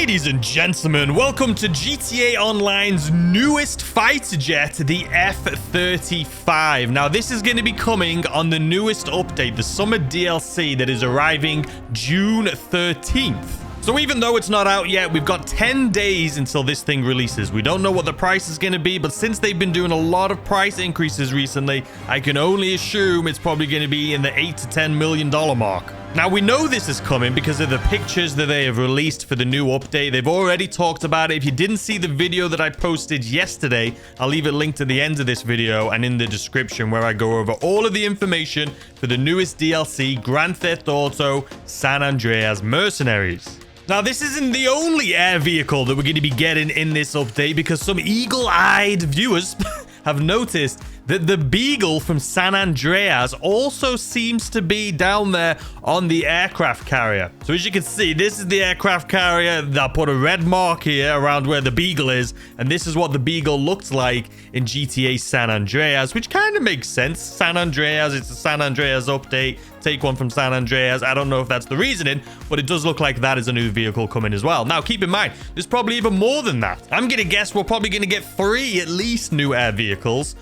Ladies and gentlemen, welcome to GTA Online's newest fighter jet, the F-35. Now, this is going to be coming on the newest update, the summer DLC that is arriving June 13th. So even though it's not out yet, we've got 10 days until this thing releases. We don't know what the price is going to be, but since they've been doing a lot of price increases recently, I can only assume it's probably going to be in the $8 to $10 million mark. Now, we know this is coming because of the pictures that they have released for the new update. They've already talked about it. If you didn't see the video that I posted yesterday, I'll leave it linked at the end of this video and in the description where I go over all of the information for the newest DLC, Grand Theft Auto San Andreas Mercenaries. Now, this isn't the only air vehicle that we're going to be getting in this update because some eagle-eyed viewers have noticed that the Beagle from San Andreas also seems to be down there on the aircraft carrier. So as you can see, this is the aircraft carrier. I'll put a red mark here around where the Beagle is, and this is what the Beagle looks like in GTA San Andreas, which kind of makes sense. San Andreas, it's a San Andreas update. Take one from San Andreas. I don't know if that's the reasoning, but it does look like that is a new vehicle coming as well. Now, keep in mind, there's probably even more than that. I'm going to guess we're probably going to get 3 at least new air vehicles.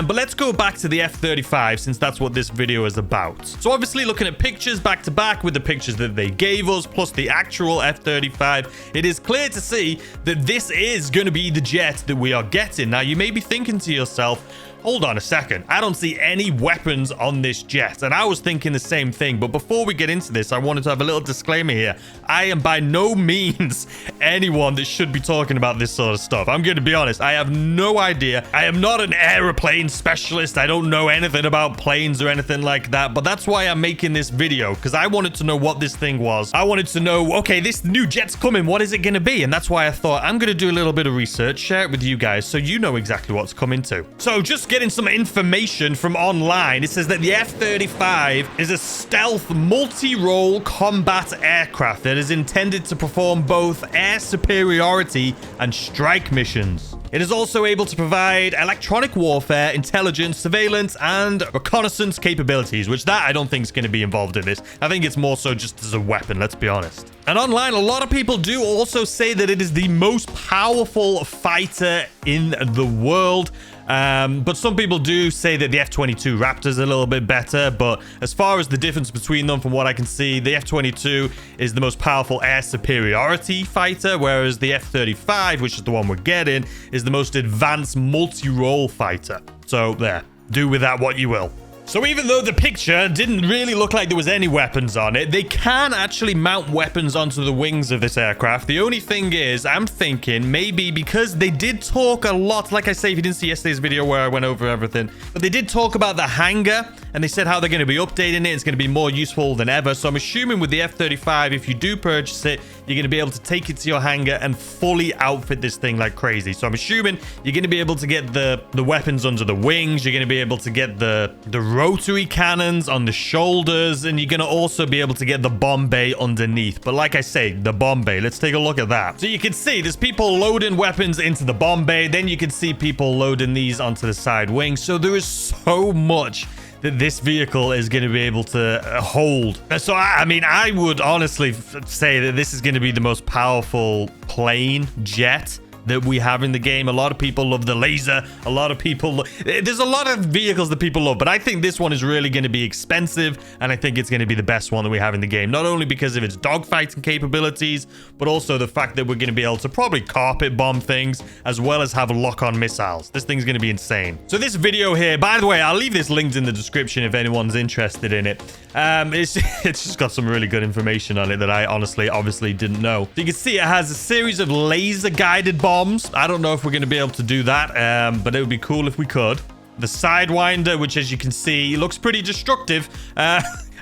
But let's go back to the F-35 since that's what this video is about. So obviously looking at pictures back to back with the pictures that they gave us plus the actual F-35, it is clear to see that this is going to be the jet that we are getting. Now, you may be thinking to yourself, hold on a second, I don't see any weapons on this jet. And I was thinking the same thing. But before we get into this, I wanted to have a little disclaimer here. I am by no means anyone that should be talking about this sort of stuff. I'm going to be honest. I have no idea. I am not an aeroplane specialist. I don't know anything about planes or anything like that. But that's why I'm making this video, because I wanted to know what this thing was. I wanted to know, okay, this new jet's coming. What is it going to be? And that's why I thought I'm going to do a little bit of research, share it with you guys so you know exactly what's coming to. So just getting some information from online, it says that the F-35 is a stealth multi-role combat aircraft that is intended to perform both air superiority and strike missions. It is also able to provide electronic warfare, intelligence, surveillance, and reconnaissance capabilities, which that I don't think is going to be involved in this. I think it's more so just as a weapon, let's be honest. And online, a lot of people do also say that it is the most powerful fighter in the world. But some people do say that the F-22 Raptor is a little bit better. But as far as the difference between them, from what I can see, the F-22 is the most powerful air superiority fighter, whereas the F-35, which is the one we're getting, is the most advanced multi-role fighter. So there, do with that what you will. So even though the picture didn't really look like there was any weapons on it, they can actually mount weapons onto the wings of this aircraft. The only thing is, I'm thinking maybe because they did talk a lot, like I say, if you didn't see yesterday's video where I went over everything, but they did talk about the hangar and they said how they're going to be updating it. It's going to be more useful than ever. So I'm assuming with the F-35, if you do purchase it, you're going to be able to take it to your hangar and fully outfit this thing like crazy. So I'm assuming you're going to be able to get the weapons under the wings. You're going to be able to get the rotary cannons on the shoulders, and you're going to also be able to get the bomb bay underneath. But like I say, the bomb bay, let's take a look at that. So you can see there's people loading weapons into the bomb bay. Then you can see people loading these onto the side wings. So there is so much that this vehicle is going to be able to hold. So, I mean, I would honestly say that this is going to be the most powerful plane jet that we have in the game. A lot of people love the laser. A lot of people... There's a lot of vehicles that people love, but I think this one is really going to be expensive, and I think it's going to be the best one that we have in the game. Not only because of its dogfighting capabilities, but also the fact that we're going to be able to probably carpet bomb things, as well as have lock-on missiles. This thing's going to be insane. So this video here, by the way, I'll leave this linked in the description if anyone's interested in it. It's just got some really good information on it that I obviously didn't know. So you can see it has a series of laser-guided bombs. I don't know if we're going to be able to do that, but it would be cool if we could. The Sidewinder, which as you can see, looks pretty destructive.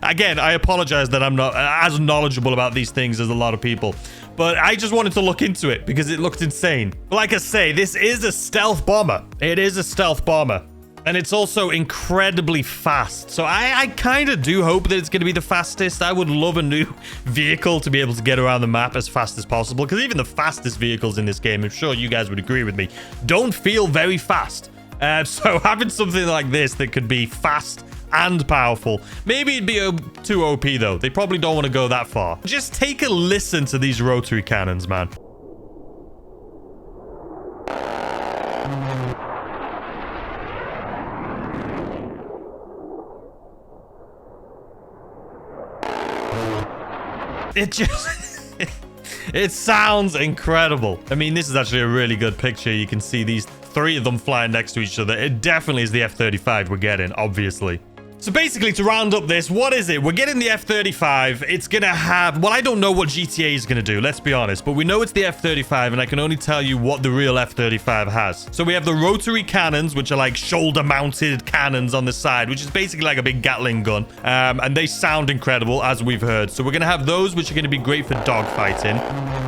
Again, I apologize that I'm not as knowledgeable about these things as a lot of people, but I just wanted to look into it because it looked insane. But like I say, this is a stealth bomber. It is a stealth bomber. And it's also incredibly fast. So I kind of do hope that it's going to be the fastest. I would love a new vehicle to be able to get around the map as fast as possible. Because even the fastest vehicles in this game, I'm sure you guys would agree with me, don't feel very fast. So having something like this that could be fast and powerful. Maybe it'd be too OP, though. They probably don't want to go that far. Just take a listen to these rotary cannons, man. It just... it sounds incredible. I mean, this is actually a really good picture. You can see these 3 of them flying next to each other. It definitely is the F-35 we're getting, obviously. So basically, to round up this, what is it? We're getting the F-35. It's going to have... Well, I don't know what GTA is going to do, let's be honest. But we know it's the F-35, and I can only tell you what the real F-35 has. So we have the rotary cannons, which are like shoulder-mounted cannons on the side, which is basically like a big Gatling gun. And they sound incredible, as we've heard. So we're going to have those, which are going to be great for dogfighting.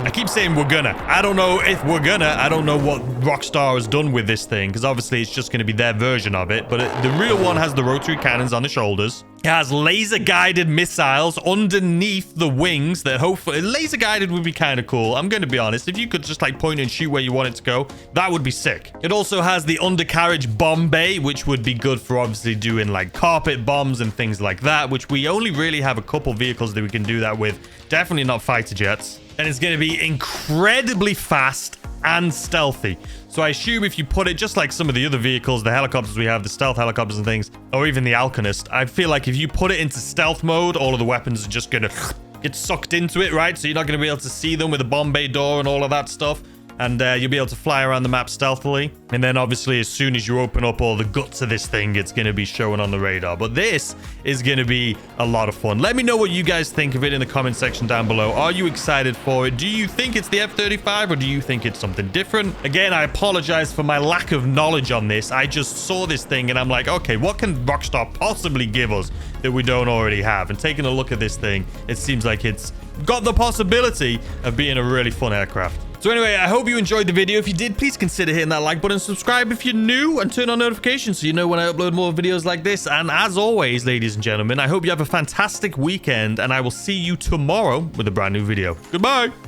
I keep saying we're gonna. I don't know if we're gonna. I don't know what Rockstar has done with this thing, because obviously it's just going to be their version of it. But the real one has the rotary cannons on the shoulders. It has laser-guided missiles underneath the wings that hopefully... Laser-guided would be kind of cool. I'm going to be honest. If you could just like point and shoot where you want it to go, that would be sick. It also has the undercarriage bomb bay, which would be good for obviously doing like carpet bombs and things like that, which we only really have a couple vehicles that we can do that with. Definitely not fighter jets. And it's going to be incredibly fast and stealthy. So I assume if you put it just like some of the other vehicles, the helicopters we have, the stealth helicopters and things, or even the Alchemist, I feel like if you put it into stealth mode, all of the weapons are just going to get sucked into it, right? So you're not going to be able to see them with a bomb bay door and all of that stuff. And you'll be able to fly around the map stealthily. And then obviously as soon as you open up all the guts of this thing, it's going to be showing on the radar. But this is going to be a lot of fun. Let me know what you guys think of it in the comment section down below. Are you excited for it? Do you think it's the F-35 or do you think it's something different? Again, I apologize for my lack of knowledge on this. I just saw this thing and I'm like, okay, what can Rockstar possibly give us that we don't already have? And taking a look at this thing, it seems like it's got the possibility of being a really fun aircraft. So anyway, I hope you enjoyed the video. If you did, please consider hitting that like button, subscribe if you're new, and turn on notifications so you know when I upload more videos like this. And as always, ladies and gentlemen, I hope you have a fantastic weekend, and I will see you tomorrow with a brand new video. Goodbye!